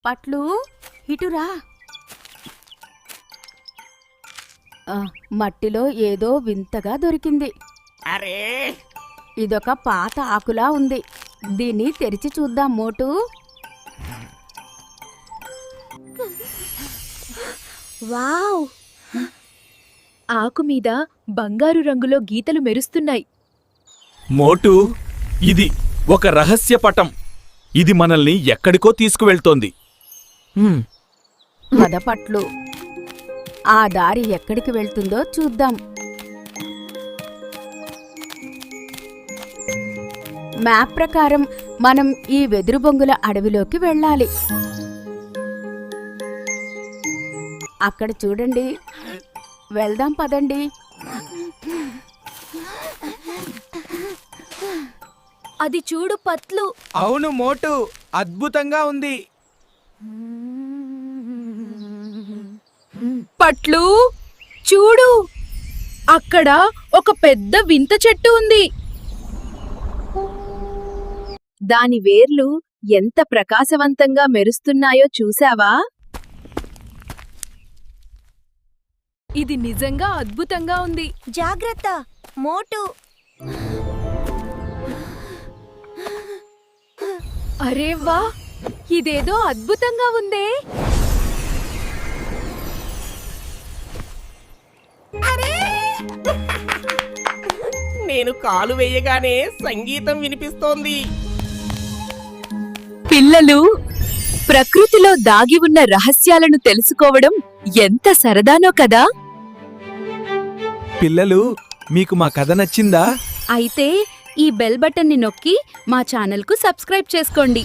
పట్లు ఇటురా. మట్టిలో ఏదో వింతగా దొరికింది. అరే ఇదొక పాత ఆకులా ఉంది. దీన్ని తెరిచి చూద్దాం మోటు. వావ్! ఆకు మీద బంగారు రంగులో గీతలు మెరుస్తున్నాయి. మోటు, ఇది ఒక రహస్య పటం. ఇది మనల్ని ఎక్కడికో తీసుకువెళ్తోంది. పద పట్లు, ఆ దారి ఎక్కడికి వెళ్తుందో చూద్దాం. మ్యాప్ ప్రకారం మనం ఈ వెదురు బొంగుల అడవిలోకి వెళ్ళాలి. అక్కడ చూడండి. వెళ్దాం పదండి. అది చూడు పట్లు. అవును మోటు, అద్భుతంగా ఉంది. పట్లు చూడు, అక్కడ ఒక పెద్ద వింత చెట్టు ఉంది. దాని వేర్లు ఎంత ప్రకాశవంతంగా మెరుస్తున్నాయో చూసావా? ఇది నిజంగా అద్భుతంగా ఉంది. జాగ్రత్త మోటు. అరే వా, ఇదేదో అద్భుతంగా ఉందే. నేను కాలు వేయగానే సంగీతం వినిపిస్తోంది. పిల్లలు, ప్రకృతిలో దాగి ఉన్న రహస్యాలను తెలుసుకోవడం ఎంత సరదానో కదా. పిల్లలు, మీకు మా కథ నచ్చిందా? అయితే ఈ బెల్ బటన్ని నొక్కి మా ఛానల్కు సబ్స్క్రైబ్ చేసుకోండి.